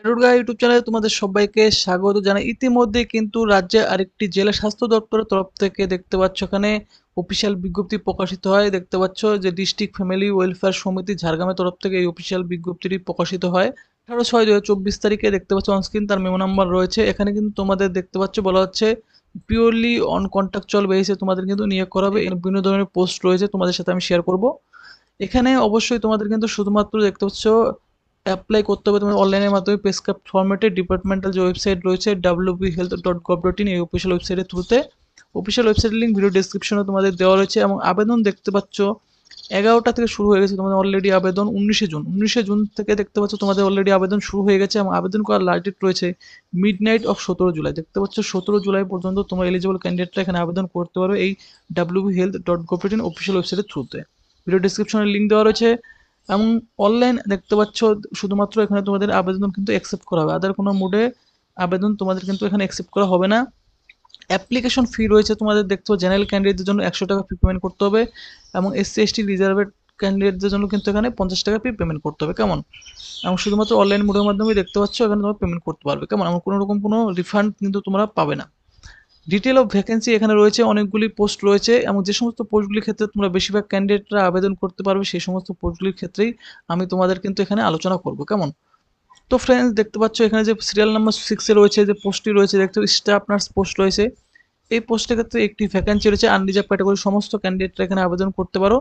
Durga YouTube চ্যানেলে তোমাদের সবাইকে স্বাগত জানাই। ইতিমধ্যে কিন্তু রাজ্যে আরেকটি জেলা স্বাস্থ্য দপ্তরের তরফ থেকে দেখতে পাচ্ছ এখানে অফিসিয়াল বিজ্ঞপ্তি প্রকাশিত হয়। দেখতে পাচ্ছ যে ডিস্ট্রিক্ট ফ্যামিলি ওয়েলফেয়ার সমিতি ঝাড়গ্রামের তরফ থেকে এই অফিসিয়াল বিজ্ঞপ্তিটি প্রকাশিত হয় 18/6/2024 তারিখে। দেখতে পাচ্ছ অনস্ক্রিন তার মেমো নাম্বার রয়েছে। এখানে কিন্তু তোমাদের দেখতে পাচ্ছ বলা হচ্ছে পিওরলি অন কন্ট্রাকচুয়াল বেসিসে তোমাদের কিন্তু নিয়োগ করা হবে। এর বিভিন্ন ধরনের পোস্ট রয়েছে, তোমাদের সাথে আমি শেয়ার করব। এখানে অবশ্যই তোমাদের কিন্তু শুধুমাত্র দেখতে পাচ্ছ অ্যাপ্লাই করতে হবে তোমাদের অনলাইনের মাধ্যমে প্রেসক্রাইব ফরম্যাটে। ডিপার্টমেন্টাল যে ওয়েবসাইট রয়েছে wphealth.gov.in এই অফিসিয়াল ওয়েবসাইটের থ্রুতে। অফিসিয়াল ওয়েবসাইটের লিঙ্ক ভিডিও ডেসক্রিপশনে তোমাদের দেওয়া রয়েছে। এবং আবেদন দেখতে পাচ্ছ 11টা থেকে শুরু হয়ে গেছে তোমাদের অলরেডি আবেদন। 19শে জুন থেকে দেখতে পাচ্ছ তোমাদের অলরেডি আবেদন শুরু হয়ে গেছে এবং আবেদন করার লাস্ট ডেট রয়েছে মিডনাইট অফ 17 জুলাই। দেখতে পাচ্ছ 17 জুলাই পর্যন্ত তোমরা এলিজিবল ক্যান্ডিডেটরা এখানে আবেদন করতে পারো এই wphealth.gov.in অফিসিয়াল ওয়েবসাইটের থ্রুতে। ভিডিও ডেসক্রিপশনে লিঙ্ক দেওয়া রয়েছে। এবং অনলাইন দেখতে পাচ্ছ শুধুমাত্র এখানে তোমাদের আবেদন কিন্তু অ্যাকসেপ্ট করা হবে, আদার কোনো মোডে আবেদন তোমাদের কিন্তু এখানে অ্যাকসেপ্ট করা হবে না। অ্যাপ্লিকেশন ফি রয়েছে তোমাদের দেখতে পাচ্ছ জেনারেল ক্যান্ডিডেটদের জন্য 100 টাকা ফি পেমেন্ট করতে হবে এবং SC/ST রিজার্ভেড ক্যান্ডিডেটদের জন্য কিন্তু এখানে 50 টাকা ফি পেমেন্ট করতে হবে, কেমন। এবং শুধুমাত্র অনলাইন মোডের মাধ্যমে দেখতে পাচ্ছ এখানে তোমরা পেমেন্ট করতে পারবে, কেমন। এমন কোনো রকম কোনো রিফান্ড কিন্তু তোমরা পাবে না। ডিটেল অফ ভ্যাকেন্সি এখানে রয়েছে, অনেকগুলি পোস্ট রয়েছে এবং যে সমস্ত পোস্টগুলির ক্ষেত্রে তোমরা বেশিরভাগ ক্যান্ডিডেটরা আবেদন করতে পারবে সেই সমস্ত পোস্টগুলির ক্ষেত্রেই আমি তোমাদের কিন্তু এখানে আলোচনা করব, কেমন। তো ফ্রেন্ডস দেখতে পাচ্ছ এখানে যে সিরিয়াল নাম্বার 6-এ রয়েছে যে পোস্টটি রয়েছে, দেখতে স্টাফ নার্স পোস্ট রয়েছে। এই পোস্টের ক্ষেত্রে একটি ভ্যাকেন্সি রয়েছে আনরিজার্ভ ক্যাটাগরি, সমস্ত ক্যান্ডিডেটরা এখানে আবেদন করতে পারো।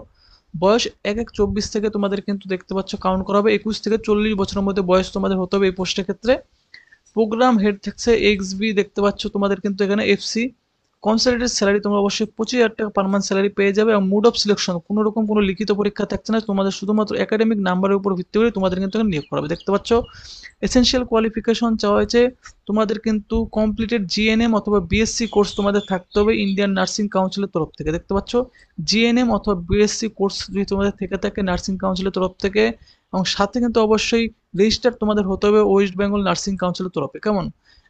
বয়স 1/1/24 থেকে তোমাদের কিন্তু দেখতে পাচ্ছ কাউন্ট করা হবে। 21 থেকে 40 বছরের মধ্যে বয়স তোমাদের হতে হবে এই পোস্টের ক্ষেত্রে। প্রোগ্রাম হেড থাকছে XB, দেখতে পাচ্ছ তোমাদের কিন্তু এখানে FC। কনসালটেন্ট স্যালারি তোমরা অবশ্যই 25,000 টাকা পার মান্থ স্যালারি পেয়ে যাবে। এবং মুড অফ সিলেকশন কোনো রকম কোনো লিখিত পরীক্ষা থাকছে না, তোমাদের শুধুমাত্র একাডেমিক নাম্বারের উপর ভিত্তি করে তোমাদের কিন্তু এখানে নিয়োগ করা হবে। দেখতে পাচ্ছ এসেনশিয়াল কোয়ালিফিকেশন চাওয়া হয়েছে তোমাদের কিন্তু কমপ্লিটেড GNM অথবা BSc কোর্স তোমাদের থাকতে হবে ইন্ডিয়ান নার্সিং কাউন্সিলের তরফ থেকে। দেখতে পাচ্ছ GNM অথবা BSc কোর্স যদি তোমাদের থেকে থাকে নার্সিং কাউন্সিলের তরফ থেকে, এবং সাথে কিন্তু অবশ্যই রেজিস্টার তোমাদের হতে হবে ওয়েস্ট বেঙ্গল নার্সিং কাউন্সিলের তরফে, কেমন।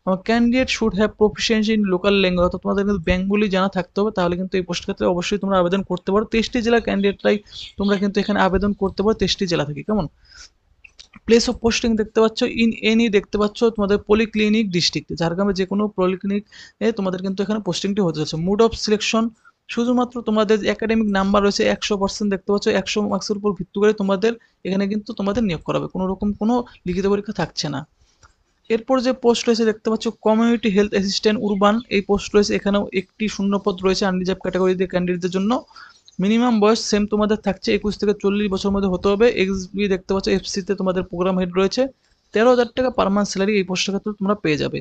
এবং candidate should have proficiency in local language, অর্থাৎ তোমাদের কিন্তু বেঙ্গলি জানা থাকতে হবে, তাহলে কিন্তু এই পোস্ট ক্ষেত্রে অবশ্যই তোমরা আবেদন করতে পারো। 23টি জেলার ক্যান্ডিডেটরাই তোমরা কিন্তু এখানে আবেদন করতে পারো 23টি জেলা থেকে, কেমন। প্লেস অফ পোস্টিং দেখতে পাচ্ছ ইন এনি, দেখতে পাচ্ছ তোমাদের পলিক্লিনিক ডিস্ট্রিক্ট ঝাড়গ্রামে যে কোনো পলিক্লিনিক তোমাদের কিন্তু এখানে পোস্টিংটি হতে যাচ্ছে। মুড অফ সিলেকশন শুধুমাত্র তোমাদের একাডেমিক নাম্বার রয়েছে 100%, দেখতে পাচ্ছ 100 মার্কসের উপর ভিত্তি করে তোমাদের এখানে কিন্তু তোমাদের নিয়োগ করা হবে, কোনো রকম কোনো লিখিত পরীক্ষা থাকছে না। এরপর যে পোস্ট রয়েছে দেখতে পাচ্ছ কমিউনিটি হেলথ অ্যাসিস্ট্যান্ট উরবান, এই পোস্ট রয়েছে। এখানেও একটি শূন্যপদ রয়েছে আনরিজার্ভ ক্যাটাগরিতে ক্যান্ডিডেটদের জন্য। মিনিমাম বয়স সেম তোমাদের থাকছে 21 থেকে 40 বছর মধ্যে হতে হবে। XB দেখতে পাচ্ছ FC-তে তোমাদের প্রোগ্রাম হেড রয়েছে। 13,000 টাকা পার মান্থ স্যালারি এই পোস্টের ক্ষেত্রে তোমরা পেয়ে যাবে।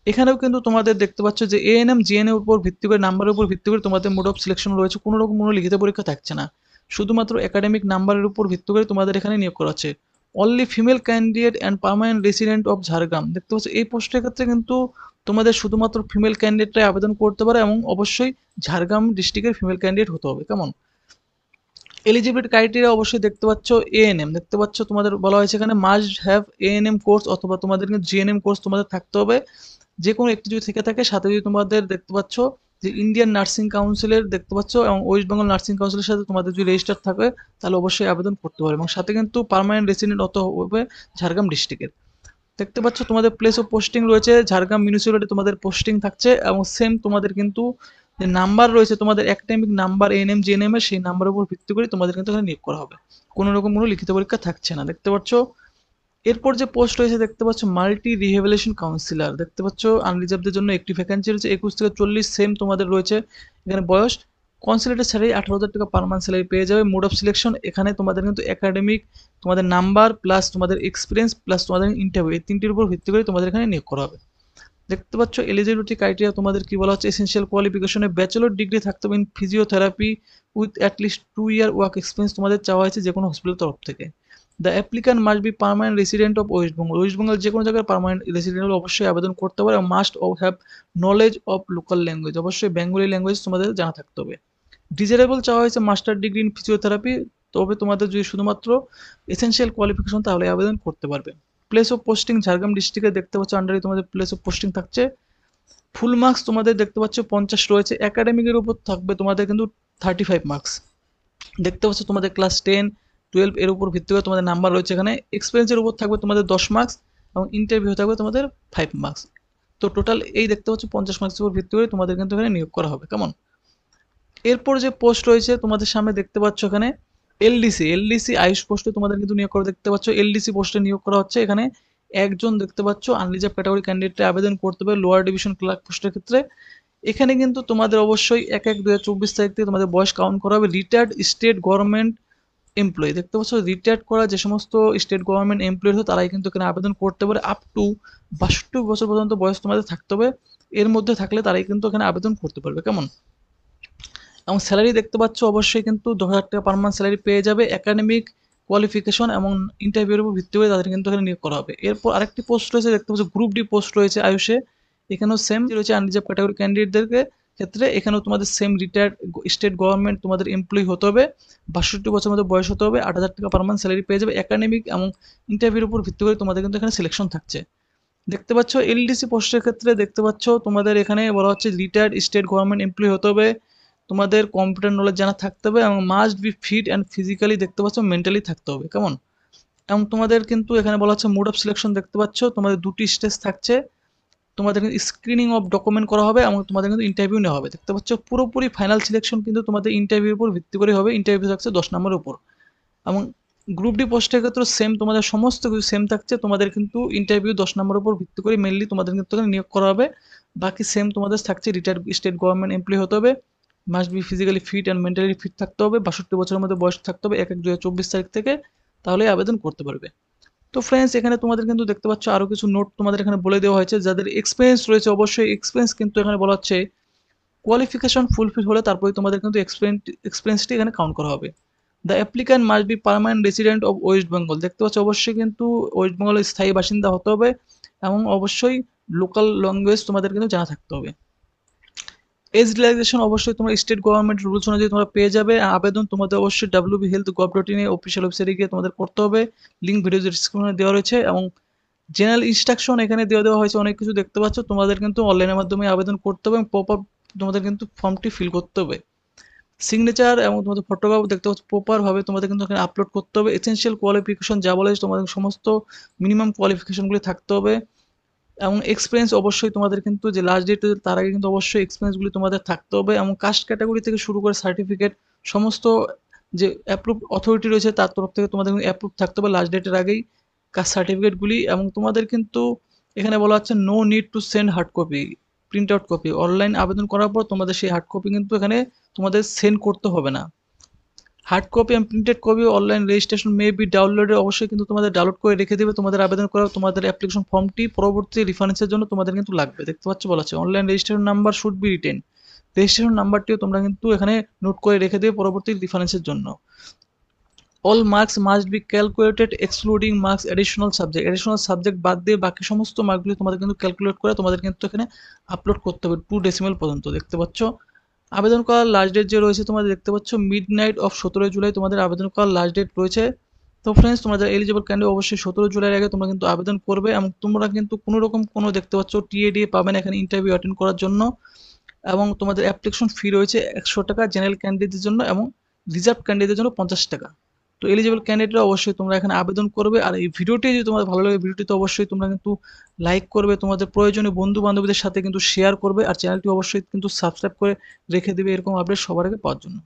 এখানেও কিন্তু তোমাদের দেখতে পাচ্ছ যে ANM GNM উপর ভিত্তি করে নাম্বারের উপর ভিত্তি করে তোমাদের মোড অফ সিলেকশন রয়েছে, কোনো রকম কোনো লিখিত পরীক্ষা থাকছে না, শুধুমাত্র একাডেমিক নাম্বারের উপর ভিত্তি করে তোমাদের এখানে নিয়োগ করা হচ্ছে। Only female candidate and permanent resident of Jhargram, দেখতে পাচ্ছ এই পোস্টের ক্ষেত্রে কিন্তু তোমাদের শুধুমাত্র ফিমেল ক্যান্ডিডেটরাই আবেদন করতে পারে এবং অবশ্যই ঝাড়গ্রাম ডিস্ট্রিক্টের ফিমেল ক্যান্ডিডেট হতে হবে, কেমন। এলিজিবিলিটি ক্রাইটেরিয়া অবশ্যই দেখতে পাচ্ছ ANM, দেখতে পাচ্ছ তোমাদের বলা হয়েছে এখানে মাস্ট হ্যাভ ANM কোর্স অথবা তোমাদের কিন্তু GNM কোর্স তোমাদের থাকতে হবে। যে কোনো একটি যদি থেকে থাকে, সাথে যদি তোমাদের দেখতে পাচ্ছ যে ইন্ডিয়ান নার্সিং কাউন্সিলের দেখতে পাচ্ছ এবং ওয়েস্ট বেঙ্গল নার্সিং কাউন্সিলের সাথে তোমাদের যদি রেজিস্টার থাকে তাহলে অবশ্যই আবেদন করতে পারবে। এবং সাথে কিন্তু পার্মানেন্ট রেসিডেন্ট হতে হবে ঝাড়গ্রাম ডিস্ট্রিক্টের। দেখতে পাচ্ছ তোমাদের প্লেস অফ পোস্টিং রয়েছে ঝাড়গ্রাম মিউনিসিপ্যালিটি তোমাদের পোস্টিং থাকছে এবং সেম তোমাদের কিন্তু যে নাম্বার রয়েছে তোমাদের একাডেমিক নাম্বার ANM GNM এর, সেই নাম্বারের উপর ভিত্তি করে তোমাদের কিন্তু এখানে নিয়োগ করা হবে, কোনো রকম কোনো লিখিত পরীক্ষা থাকছে না। দেখতে পাচ্ছ এরপর যে পোস্ট রয়েছে দেখতে পাচ্ছ মাল্টি রিহেবিলিটেশন কাউন্সিলর, দেখতে পাচ্ছ আনরিজার্ভদের জন্য একটি ভ্যাকেন্সি রয়েছে 21 থেকে 40 সেম তোমাদের রয়েছে এখানে বয়স। কনসিলেটের স্যালারি 18,000 টাকা পার মান্থ স্যালারি পেয়ে যাবে। মোড অফ সিলেকশন এখানে তোমাদের কিন্তু একাডেমিক তোমাদের নাম্বার প্লাস তোমাদের এক্সপিরিয়েন্স প্লাস তোমাদের ইন্টারভিউ এই তিনটির উপর ভিত্তি করে তোমাদের এখানে নিয়োগ করা হবে। দেখতে পাচ্ছ এলিজিবিলিটি ক্রাইটেরিয়া তোমাদের কি বলা হচ্ছে এসেনশিয়াল কোয়ালিফিকেশনে ব্যাচেলর ডিগ্রি থাকতে হবে in physiotherapy with at least 2 year work experience তোমাদের চাওয়া হয়েছে যে কোনো হসপিটালের তরফ থেকে। The applicant must be permanent resident of West Bengal, West Bengal যে কোনো জায়গায় পার্মানেন্ট রেসিডেন্ট হলে অবশ্যই আবেদন করতে পারে। Must have knowledge of local language, অবশ্যই বেঙ্গলি ল্যাঙ্গুয়েজ তোমাদের জানা থাকতে হবে। ডিজারেবল চাওয়া হয়েছে মাস্টার ডিগ্রি ইন ফিজিওথেরাপি, তবে তোমাদের যদি শুধুমাত্র এসেনশিয়াল কোয়ালিফিকেশন তাহলে আবেদন করতে পারবে। প্লেস অফ পোস্টিং ঝাড়গ্রাম ডিস্ট্রিক্টে দেখতে পাচ্ছ আন্ডারে তোমাদের প্লেস অফ পোস্টিং থাকছে। ফুল মার্কস তোমাদের দেখতে পাচ্ছ 50 রয়েছে, একাডেমিকের উপর থাকবে তোমাদের কিন্তু 35 মার্কস। দেখতে পাচ্ছ তোমাদের ক্লাস 10 12 এর উপর ভিত্তি করে তোমাদের নাম্বার রয়েছে এখানে। এক্সপিরিয়েন্সের উপর থাকবে তোমাদের 10 মার্কস এবং ইন্টারভিউ থাকবে তোমাদের 5 মার্কস। তো টোটাল এই দেখতে পাচ্ছ 50 মার্কসের উপর ভিত্তি করে তোমাদের কিন্তু এখানে নিয়োগ করা হবে। কেমন? এরপর যে পোস্ট রয়েছে তোমাদের সামনে দেখতে পাচ্ছ এখানে এলডিসি আয়ুষ পোস্টে তোমাদের কিন্তু নিয়োগ করা দেখতে পাচ্ছ। এলডিসি পোস্টে নিয়োগ করা হচ্ছে। এখানে একজন দেখতে পাচ্ছ আনরিজার্ভ ক্যাটাগরি ক্যান্ডিডেটে আবেদন করতে হবে লোয়ার ডিভিশন ক্লার্ক পোস্টের ক্ষেত্রে। এখানে কিন্তু তোমাদের অবশ্যই 1/1/2024 তারিখ থেকে তোমাদের বয়স কাউন্ট করা হবে। রিটায়ার্ড স্টেট গভর্নমেন্ট এমপ্লয়ি দেখতে পাচ্ছ, রিটায়ার্ড করা যে সমস্ত স্টেট গভর্নমেন্ট এমপ্লয়ি আছে তারাই কিন্তু এখানে আবেদন করতে পারে। আপ টু 62 বছর পর্যন্ত বয়স তোমাদের থাকতে হবে। এর মধ্যে থাকলে তারাই কিন্তু এখানে আবেদন করতে পারবে। কেমন? এবং স্যালারি দেখতে পাচ্ছ অবশ্যই কিন্তু 10,000 টাকা পার মান্থ স্যালারি পেয়ে যাবে। একাডেমিক কোয়ালিফিকেশন এবং ইন্টারভিউর উপর ভিত্তি করে তাদের কিন্তু এখানে নিয়োগ করা হবে। এরপর আরেকটি পোস্ট রয়েছে দেখতে পাচ্ছ গ্রুপ ডি পোস্ট রয়েছে আয়ুষে। এখানেও সেম রয়েছে আনরিজার্ভ ক্যাটাগরি ক্যান্ডিডেটদেরকে ক্ষেত্রে। এখানেও তোমাদের সেম রিটায়ার্ড স্টেট গভর্নমেন্ট তোমাদের এমপ্লয়ি হতে হবে, 62 বছরের মধ্যে বয়স হতে হবে, 8,000 টাকা পার মান্থ স্যালারি পেয়ে যাবে। একাডেমিক এবং ইন্টারভিউর উপর ভিত্তি করে তোমাদের কিন্তু এখানে সিলেকশন থাকছে। দেখতে পাচ্ছ এলডিসি পোস্টের ক্ষেত্রে দেখতে পাচ্ছ তোমাদের এখানে বলা হচ্ছে রিটায়ার্ড স্টেট গভর্নমেন্ট এমপ্লয়ি হতে হবে, তোমাদের কম্পিউটার নলেজ জানা থাকতে হবে এবং must be fit and physically দেখতে পাচ্ছ মেন্টালি থাকতে হবে। কেমন? এবং তোমাদের কিন্তু এখানে বলা হচ্ছে মোড অফ সিলেকশন দেখতে পাচ্ছ তোমাদের 2টি স্টেজ থাকছে। তোমাদের কিন্তু স্ক্রিনিং অফ ডকুমেন্ট করা হবে এবং তোমাদের কিন্তু ইন্টারভিউ নেওয়া হবে। দেখতে পাচ্ছ পুরোপুরি ফাইনাল সিলেকশন কিন্তু তোমাদের ইন্টারভিউর উপর ভিত্তি করে হবে। ইন্টারভিউ থাকছে 10 নম্বরের উপর। এবং গ্রুপ ডি পোস্টের ক্ষেত্রে সেম তোমাদের সমস্ত কিছু সেম থাকছে। তোমাদের কিন্তু ইন্টারভিউ 10 নম্বরের উপর ভিত্তি করে মেনলি তোমাদের কিন্তু এখানে নিয়োগ করা হবে। বাকি সেম তোমাদের থাকছে রিটায়ার্ড স্টেট গভর্নমেন্ট এমপ্লয়ি হতে হবে, must be physically fit and mentally fit থাকতে হবে, 62 বছরের মধ্যে বয়স থাকতে হবে 1/1/2024 তারিখ থেকে, তাহলে আবেদন করতে পারবে। তো ফ্রেন্ডস এখানে তোমাদের কিন্তু দেখতে পাচ্ছ আরও কিছু নোট তোমাদের এখানে বলে দেওয়া হয়েছে। যাদের এক্সপিরিয়েন্স রয়েছে অবশ্যই এক্সপিরিয়েন্স কিন্তু এখানে বলা হচ্ছে কোয়ালিফিকেশন ফুলফিল হলে তারপরে তোমাদের কিন্তু এক্সপিরিয়েন্সটি এখানে কাউন্ট করা হবে। The applicant must be permanent resident of West Bengal দেখতে পাচ্ছ অবশ্যই কিন্তু ওয়েস্ট বেঙ্গলের স্থায়ী বাসিন্দা হতে হবে এবং অবশ্যই লোকাল ল্যাঙ্গুয়েজ তোমাদের কিন্তু জানা থাকতে হবে। এজ রিল্যাক্সেশন অবশ্যই তোমরা স্টেট গভর্নমেন্ট রুলস অনুযায়ী তোমরা পেয়ে যাবে। আবেদন তোমাদের অবশ্যই wbhealth.gov.in অফিসিয়াল ওয়েবসাইটে গিয়ে তোমাদের করতে হবে। লিঙ্ক ভিডিও ডিসক্রিপশনে দেওয়া রয়েছে এবং জেনারেল ইনস্ট্রাকশন এখানে দেওয়া হয়েছে অনেক কিছু দেখতে পাচ্ছ। তোমাদের কিন্তু অনলাইনের মাধ্যমে আবেদন করতে হবে এবং প্রপার তোমাদের কিন্তু ফর্মটি ফিল করতে হবে। সিগনেচার এবং তোমাদের ফটোগ্রাফ দেখতে পাচ্ছ প্রপারভাবে তোমাদের কিন্তু এখানে আপলোড করতে হবে। এসেনশিয়াল কোয়ালিফিকেশন যা বলে তোমাদের সমস্ত মিনিমাম কোয়ালিফিকেশনগুলি থাকতে হবে এবং এক্সপিরিয়েন্স অবশ্যই তোমাদের কিন্তু যে লাস্ট ডেট তার আগে কিন্তু অবশ্যই এক্সপিরিয়েন্সগুলি তোমাদের থাকতে হবে এবং কাস্ট ক্যাটাগরি থেকে শুরু করে সার্টিফিকেট সমস্ত যে অ্যাপ্রুভ অথরিটি রয়েছে তার তরফ থেকে তোমাদের কিন্তু অ্যাপ্রুভ থাকতে হবে লাস্ট ডেটের আগেই কাস্ট সার্টিফিকেটগুলি। এবং তোমাদের কিন্তু এখানে বলা হচ্ছে no need to send hard copy, print out copy. Online আবেদন করার পর তোমাদের সেই হার্ড কপি কিন্তু এখানে তোমাদের সেন্ড করতে হবে না। হার্ড কপি এবং printed copy online registration may be ডাউনলোডে অবশ্যই কিন্তু তোমাদের ডাউনলোড করে রেখে দেবে। তোমাদের আবেদন করা তোমাদের অ্যাপ্লিকেশন ফর্মটি পরবর্তী রেফারেন্সের জন্য তোমাদের কিন্তু লাগবে। দেখতে পাচ্ছ বলা আছে online registration number should be written, registration নাম্বারটিও তোমরা কিন্তু এখানে নোট করে রেখে দেবে পরবর্তী রেফারেন্সের জন্য। All marks must be calculated excluding marks additional subject বাদ দিয়ে বাকি সমস্ত মার্কগুলি তোমাদের কিন্তু ক্যালকুলেট করে তোমাদের কিন্তু এখানে আপলোড করতে হবে 2 ডেসিমেল পর্যন্ত। দেখতে পাচ্ছ আবেদন করার লাস্ট ডেট যে রয়েছে তোমাদের দেখতে পাচ্ছ মিডনাইট অফ 17 জুলাই তোমাদের আবেদন করার লাস্ট ডেট রয়েছে। তো ফ্রেন্ডস তোমরা যারা এলিজিবল ক্যান্ডিডেট অবশ্যই 17 জুলাইয়ের আগে তোমরা কিন্তু আবেদন করবে এবং তোমরা কিন্তু কোনো রকম কোনো দেখতে পাচ্ছ টিএডিএ পাবে না এখানে ইন্টারভিউ অ্যাটেন্ড করার জন্য। এবং তোমাদের অ্যাপ্লিকেশন ফি রয়েছে 100 টাকা জেনারেল ক্যান্ডিডেটদের জন্য এবং রিজার্ভ ক্যান্ডিডেটদের জন্য 50 টাকা। তো এলিজিবল ক্যান্ডিডেটরা অবশ্যই তোমরা এখানে আবেদন করবে। আর এই ভিডিওটি যদি তোমাদের ভালো লাগে ভিডিওটিতে অবশ্যই তোমরা কিন্তু লাইক করবে, তোমাদের প্রয়োজনীয় বন্ধু বান্ধবীদের সাথে কিন্তু শেয়ার করবে আর চ্যানেলটি অবশ্যই কিন্তু সাবস্ক্রাইব করে রেখে দেবে এরকম আপডেট সবার আগে পাওয়ার জন্য।